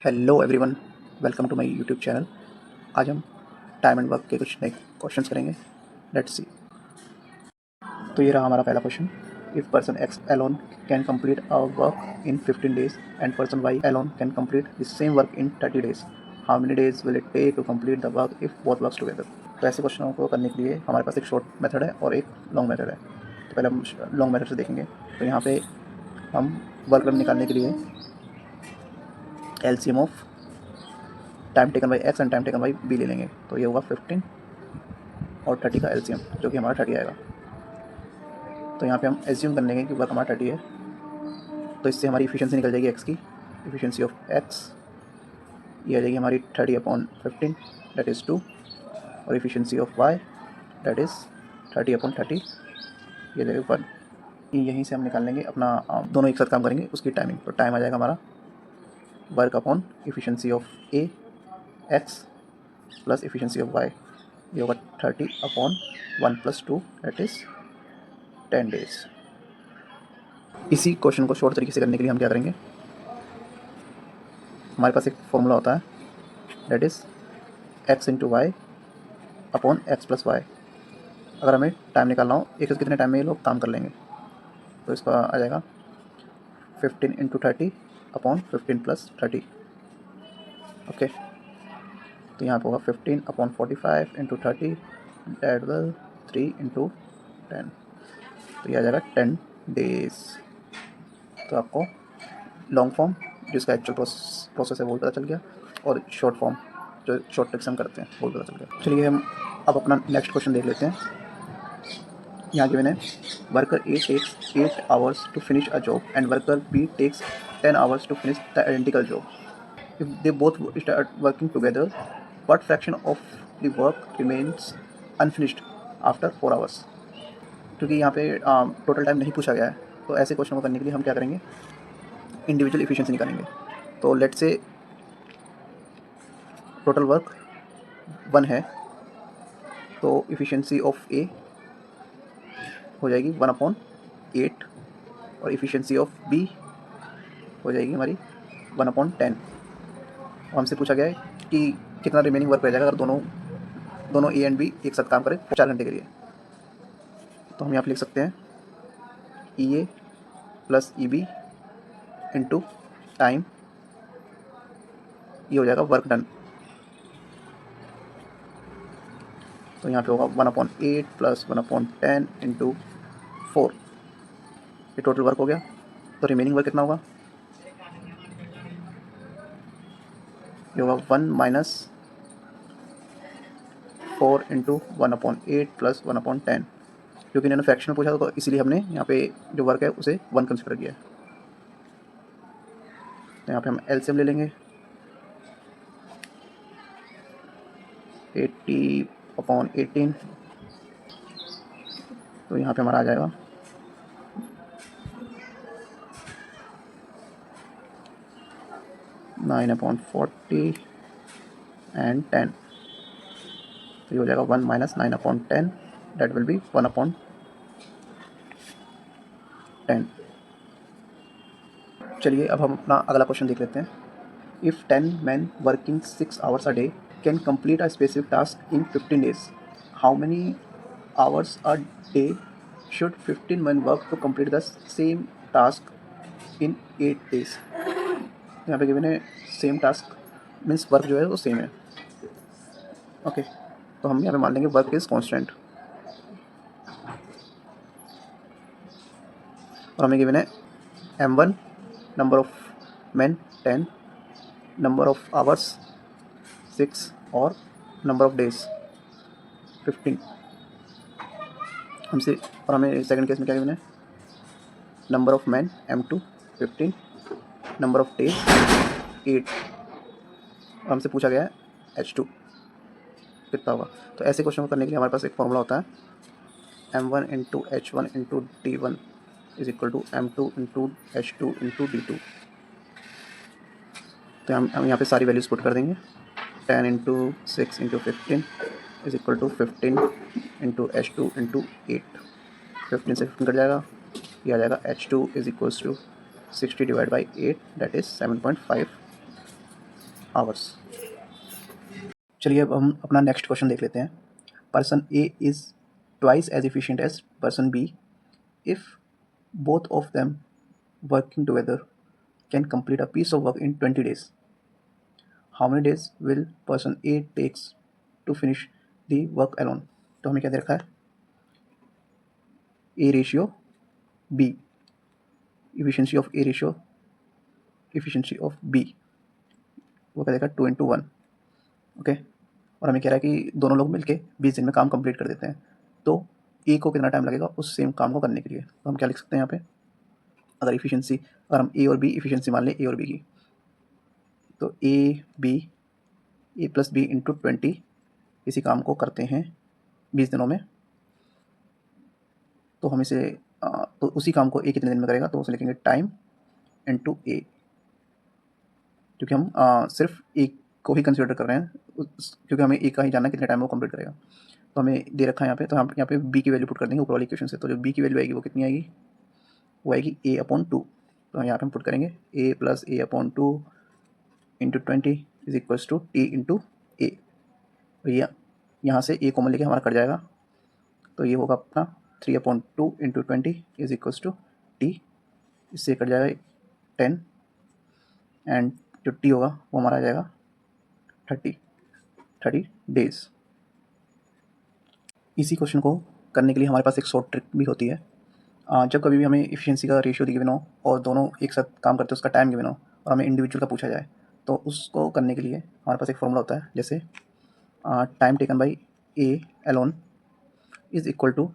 Hello everyone, welcome to my YouTube channel. आज हम time and work के कुछ नए क्वेश्चंस करेंगे। Let's see. तो ये रहा हमारा पहला question. If person X alone can complete a work in 15 days and person Y alone can complete the same work in 30 days, how many days will it take to complete the work if both works together. तो ऐसे क्वेश्चनों को करने के लिए हमारे पास एक short method है और एक लॉन्ग मेथड है। तो पहले हम लॉन्ग मेथड से देखेंगे। तो यहाँ पे हम वर्क डन निकालने के लिए LCM of time taken by X and time taken by B ले लेंगे। तो ये होगा 15 और 30 का एलसीएम, जो कि हमारा 30 आएगा। तो यहाँ पे हम एज्यूम कर लेंगे कि वर्क हमारा 30 है। तो इससे हमारी इफिशिएंसी निकल जाएगी एक्स की। इफिशिएंसी ऑफ एक्स ये आ जाएगी हमारी 30/15, दैट इज़ 2। और efficiency of Y that is 30/30, ये जाएगा 1। यहीं से हम निकाल लेंगे अपना दोनों एक साथ काम करेंगे उसकी टाइमिंग। तो टाइम आ जाएगा हमारा work upon efficiency of A X plus efficiency of Y, ये होगा 30/1 + 2 दैट इज़ 10 डेज। इसी क्वेश्चन को शॉर्ट तरीके से करने के लिए हम क्या करेंगे, हमारे पास एक फॉर्मूला होता है that is X into Y upon X plus Y. अगर हमें टाइम निकालना हो एक कितने टाइम में ये लोग काम कर लेंगे, तो इसका आ जाएगा 15 इंटू 30 अपॉन 15 + 30। ओके, तो यहाँ पर होगा 15/45 इंटू 30 दैट विल 3 इंटू 10, तो ये आ जाएगा 10 डेज। तो आपको लॉन्ग फॉर्म जिसका एक्चुअल प्रोसेस है वो पता चल गया, और शॉर्ट फॉर्म जो शॉर्ट ट्रिक्स हम करते हैं वो पता चल गया। चलिए हम अब अपना नेक्स्ट क्वेश्चन देख लेते हैं। यहाँ गिवन है worker A takes 8 hours to finish a job and worker B takes 10 hours to finish the identical job. If they both start working together, what fraction of the work remains unfinished after 4 hours. क्योंकि यहाँ पे total time नहीं पूछा गया है, तो ऐसे question को करने के लिए हम क्या करेंगे, इंडिविजुअल इफिशिएंसी निकालेंगे। तो लेट से टोटल वर्क 1 है, तो इफिशिएंसी ऑफ ए हो जाएगी 1/8, और इफिशिएंसी ऑफ बी हो जाएगी हमारी 1/10। और हमसे पूछा गया है कि कितना रिमेनिंग वर्क रह जाएगा अगर दोनों ए एंड बी एक साथ काम करें 4 घंटे के लिए। तो हम यहाँ पे लिख सकते हैं E A plus E B into time, ये हो जाएगा वर्क डन। तो यहाँ पे होगा 1/8 प्लस 1/10 इंटू 4, ये टोटल वर्क हो गया। तो रिमेनिंग वर्क कितना होगा, ये होगा 1 - 4 इंटू 1/8 प्लस 1/10। क्योंकि इन्होंने फ्रैक्शन में पूछा था तो इसीलिए हमने यहाँ पे जो वर्क है उसे 1 कंसिडर किया है। तो यहाँ पे हम एलसीएम ले लेंगे 80/18, तो यहाँ पे हमारा आ जाएगा 9/40 एंड 10, तो ये हो जाएगा 1 - 9/10 दैट विल बी 1/10। चलिए अब हम अपना अगला क्वेश्चन देख लेते हैं। If 10 men working 6 hours a day can complete a specific task in 15 days, how many hours a day should 15 men work to complete the same task in 8 days। यहाँ पे गिवन है सेम टास्क मीन्स वर्क जो है वो same है। Okay, तो हम यहाँ पे मान लेंगे वर्क इज़ कॉन्स्टेंट, और हमें गिवन है M1 number of man 10, number of hours 6 और नंबर ऑफ डेज 15 हमसे। और हमें सेकंड केस में क्या गिवन है, number of man M2 15, number of days 8, और हमसे पूछा गया है H2 कितना होगा। तो ऐसे क्वेश्चन को करने के लिए हमारे पास एक फॉर्मूला होता है M1 into H1 into D1 is equal to M2 into H2 into D2। तो हम यहाँ पे सारी वैल्यूज़ पुट कर देंगे। 10 into 6 into 15 is equal to 15 into H2 into 8। 15 से 15 कट जाएगा, ये आ जाएगा H2 is equals to 60 divide by 8 that is 7.5। Hours. चलिए अब हम अपना नेक्स्ट क्वेश्चन देख लेते हैं। Person A is twice as efficient as person B if both of them working together can complete a piece of work in 20 days. How many days will person A takes to finish the work alone? तो हमें क्या दे रखा है? A ratio B, efficiency of A ratio efficiency of B, वो क्या देगा 2/1, okay. और हमें कह रहा है कि दोनों लोग मिलके 20 दिन में काम कंप्लीट कर देते हैं, तो ए को कितना टाइम लगेगा उस सेम काम को करने के लिए? तो हम क्या लिख सकते हैं यहाँ पे, अगर इफिशियंसी, अगर हम ए और बी इफिशियंसी मान लें ए और बी की, तो ए प्लस बी इंटू 20 इसी काम को करते हैं 20 दिनों में, तो हम इसे तो उसी काम को ए कितने दिन में करेगा, तो उसे लिखेंगे टाइम इंटू ए, क्योंकि हम सिर्फ ए को ही कंसिडर कर रहे हैं, क्योंकि हमें ए का ही जानना है कितने टाइम में वो कंप्लीट करेगा। तो हमें दे रखा है यहाँ पे, तो हम यहाँ पे बी की वैल्यू पुट कर देंगे ऊपर वाली इक्वेशन से। तो जो बी की वैल्यू आएगी वो कितनी आएगी, वो आएगी A/2। तो यहाँ पे हम पुट करेंगे A plus A/2 into 20 is equals to T into A. भैया यहाँ से A कॉमन लेके हमारा कट जाएगा, तो ये होगा अपना 3/2 into 20 is equals to T, इससे कट जाएगा 10 एंड जो T होगा वो हमारा आ जाएगा 30 डेज। इसी क्वेश्चन को करने के लिए हमारे पास एक शॉर्ट ट्रिक भी होती है। जब कभी भी हमें इफिशियंसी का रेशियो गिवन हो और दोनों एक साथ काम करते हैं उसका टाइम गिवन हो और हमें इंडिविजुअल का पूछा जाए, तो उसको करने के लिए हमारे पास एक फॉर्मूला होता है, जैसे time taken by A alone is equal to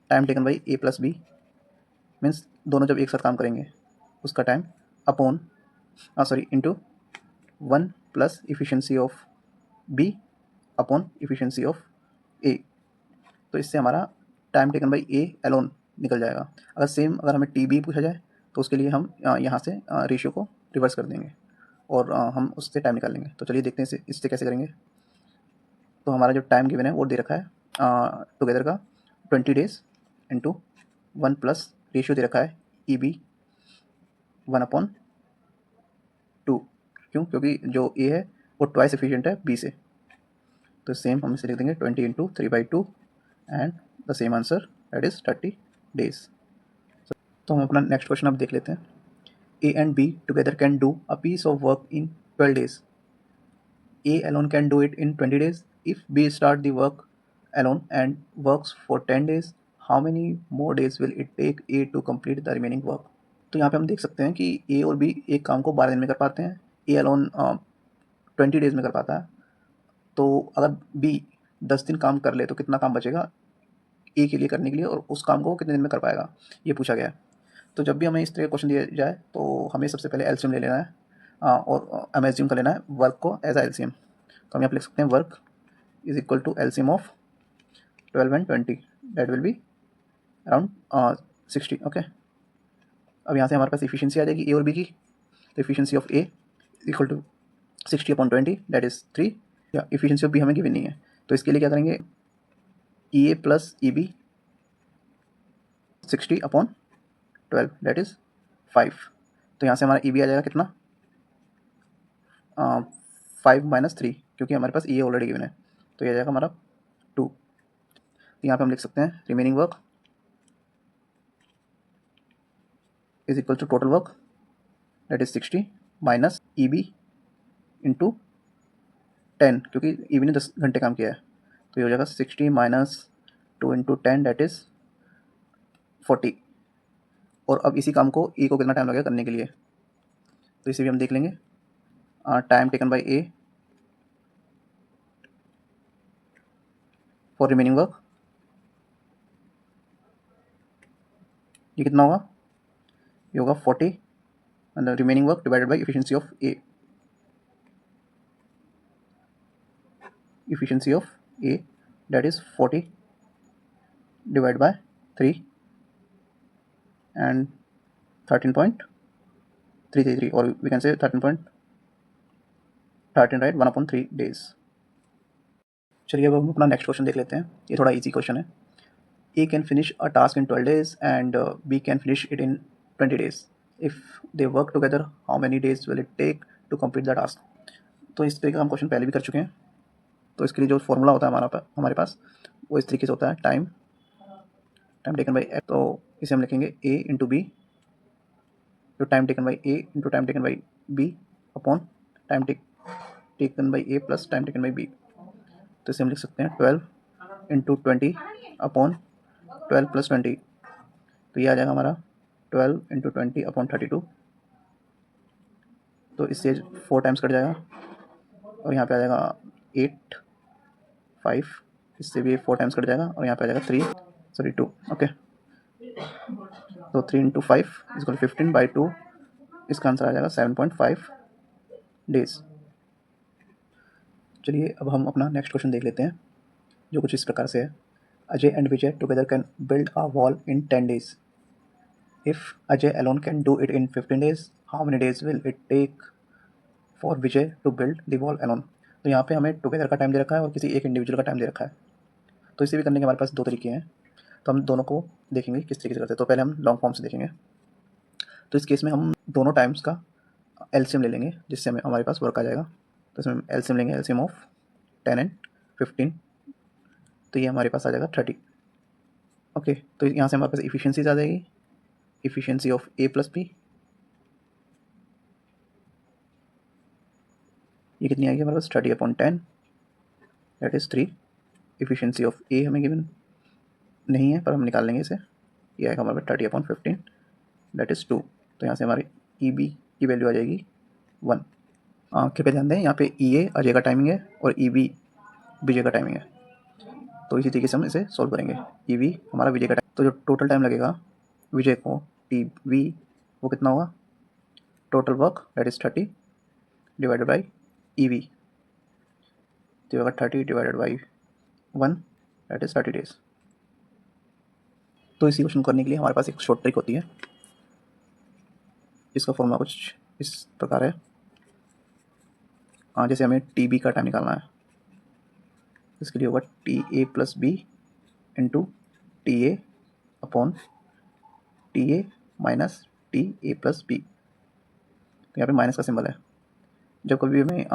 time taken by A plus B, means दोनों जब एक साथ काम करेंगे उसका time upon into 1 plus efficiency of B upon efficiency of A. तो इससे हमारा time taken by A alone निकल जाएगा। अगर हमें टी बी पूछा जाए तो उसके लिए हम यहाँ से रेशियो को रिवर्स कर देंगे और हम उससे टाइम निकाल लेंगे। तो चलिए देखते हैं इससे कैसे करेंगे। तो हमारा जो टाइम गिवन है वो दे रखा है टुगेदर का 20 डेज इंटू 1 प्लस रेशियो दे रखा है ई बी 1/2। क्यों? क्योंकि जो ए है वो ट्वाइस एफिशिएंट है बी से, तो सेम हम इसे लिख देंगे 20 into 3/2 and the same answer that is 30 days. तो हम अपना नेक्स्ट क्वेश्चन अब देख लेते हैं। A and B together can do a piece of work in 12 days. A alone can do it in 20 days. If B start the work alone and works for 10 days, how many more days will it take A to complete the remaining work? तो यहाँ पे हम देख सकते हैं कि A और B एक काम को 12 दिन में कर पाते हैं, A alone 20 डेज में कर पाता है। तो अगर B 10 दिन काम कर ले तो कितना काम बचेगा A के लिए करने के लिए, और उस काम को कितने दिन में कर पाएगा, ये पूछा गया है। तो जब भी हमें इस तरह का क्वेश्चन दिया जाए तो हमें सबसे पहले एलसीएम ले लेना है और हमें एज्यूम कर लेना है वर्क को एज आ एलसीएम। तो हम यहाँ पे लिख सकते हैं work is equal to LCM of 12 and 20, that will be around 60, okay. अब यहाँ से हमारे पास इफिशियंसी आ जाएगी ए और बी की, तो efficiency of A equal to 60/20 that is 3, या इफिशियंसी ऑफ बी हमें गिवन नहीं है, तो इसके लिए क्या करेंगे E A plus E B 60/12 that is 5। तो यहाँ से हमारा ई बी आ जाएगा कितना 5 - 3, क्योंकि हमारे पास ई ऑलरेडी गिवन है, तो ये आ जाएगा हमारा 2। तो यहाँ पे हम लिख सकते हैं remaining work is equal to total work that is 60 minus E B into 10, क्योंकि ई बी ने 10 घंटे काम किया है, तो ये हो जाएगा 60 माइनस 2 इंटू 10 दैट इज़ 40। और अब इसी काम को ए को कितना टाइम लगेगा करने के लिए, तो इसे भी हम देख लेंगे। Time taken by A for remaining work, ये कितना होगा, ये होगा 40 and the remaining work divided by efficiency of A. Efficiency of A, that is 40 divided by 3 and 13.333, or we can say 13.13, right, 1/3 days. चलिए अब हम अपना नेक्स्ट क्वेश्चन देख लेते हैं। ये थोड़ा इजी क्वेश्चन है। A can finish a task in 12 days and B can finish it in 20 days. If they work together, how many days will it take to complete the task? तो इस तरीके का हम क्वेश्चन पहले भी कर चुके हैं। तो इसके लिए जो फॉर्मूला होता है हमारे पास वो इस तरीके से होता है, टाइम टेकन बाई एक्स। तो इसे हम लिखेंगे ए इंटू बी, जो time taken by A into time taken by B upon time taken by A plus time taken by B. तो इसे हम लिख सकते हैं 12 इंटू 20 अपॉन 12 प्लस 20। तो ये आ जाएगा हमारा 12 इंटू 20 अपॉन 32। तो इससे 4 टाइम्स कट जाएगा और यहाँ पे आ जाएगा 8 5, इससे भी 4 टाइम्स कट जाएगा और यहाँ पे आ जाएगा 2। ओके, तो 3 इंटू 5 इक्वल 15 बाई 2, इसका आंसर आ जाएगा 7.5 डेज। चलिए अब हम अपना नेक्स्ट क्वेश्चन देख लेते हैं, जो कुछ इस प्रकार से है। Ajay and Vijay together can build a wall in 10 days. If Ajay alone can do it in 15 days, how many days will it take for Vijay to build the wall alone? तो यहाँ पे हमें टुगेदर का time दे रखा है और किसी एक इंडिविजुअल का टाइम दे रखा है। तो इसे भी करने के हमारे पास 2 तरीके हैं, तो हम दोनों को देखेंगे किस तरीके से करते हैं। तो पहले हम लॉन्ग फॉर्म से देखेंगे। तो इस केस में हम दोनों टाइम्स का एलसीएम ले लेंगे, जिससे हमें हमारे पास वर्क आ जाएगा। तो इसमें एलसीएम लेंगे, एलसीएम ऑफ 10 एंड 15, तो ये हमारे पास आ जाएगा 30। ओके, तो यहाँ से हमारे पास इफिशियंसीज आ जाएगी, efficiency of A plus B, ये कितनी आएगी हमारे पास 30/10, that is 3। Efficiency of A हमें गिवन नहीं है पर हम निकाल लेंगे इसे, ये आएगा हमारे पास 30/15, दैट इज़ 2। तो यहाँ से हमारी ई बी की वैल्यू आ जाएगी 1। कृपया ध्यान दें, यहाँ पे ई ए अजय का टाइमिंग है और ई बी विजय का टाइमिंग है। तो इसी तरीके से हम इसे सॉल्व करेंगे। ई वी हमारा विजय का टाइम, तो जो टोटल टाइम लगेगा विजय को टी वी, वो कितना होगा, total work that is 30 divided by E V, तो होगा 30 divided by 1, that is 30 days. तो इसी क्वेश्चन को करने के लिए हमारे पास एक शॉर्ट ट्रिक होती है, इसका फॉर्मूला कुछ इस प्रकार है। जैसे हमें टी बी का टाइम निकालना है, इसके लिए होगा T A plus B into T A upon T A minus T A plus B. तो यहाँ पे माइनस का सिंबल है। जब कभी हमें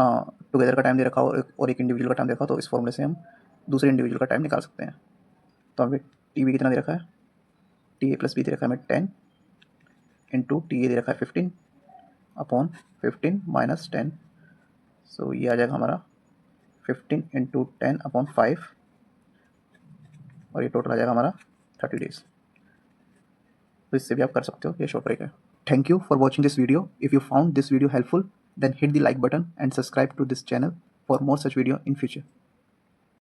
टुगेदर का टाइम दे रखा हो और एक इंडिविजुअल का टाइम दे रखा हो, तो इस फॉर्मूले से हम दूसरे इंडिविजुअल का टाइम निकाल सकते हैं। तो हमें टी बी कितना दे रखा है, टी ए प्लस बी दे रखा है हमें 10 इंटू टी ए दे रखा है 15 अपॉन 15 माइनस 10। सो ये आ जाएगा हमारा 15 इंटू 10 अपॉन 5, और ये टोटल आ जाएगा हमारा 30 डेज। तो इससे भी आप कर सकते हो, ये शॉर्ट ट्रिक है। Thank you for watching this video. If you found this video helpful, then hit the like button and subscribe to this channel for more such video in future.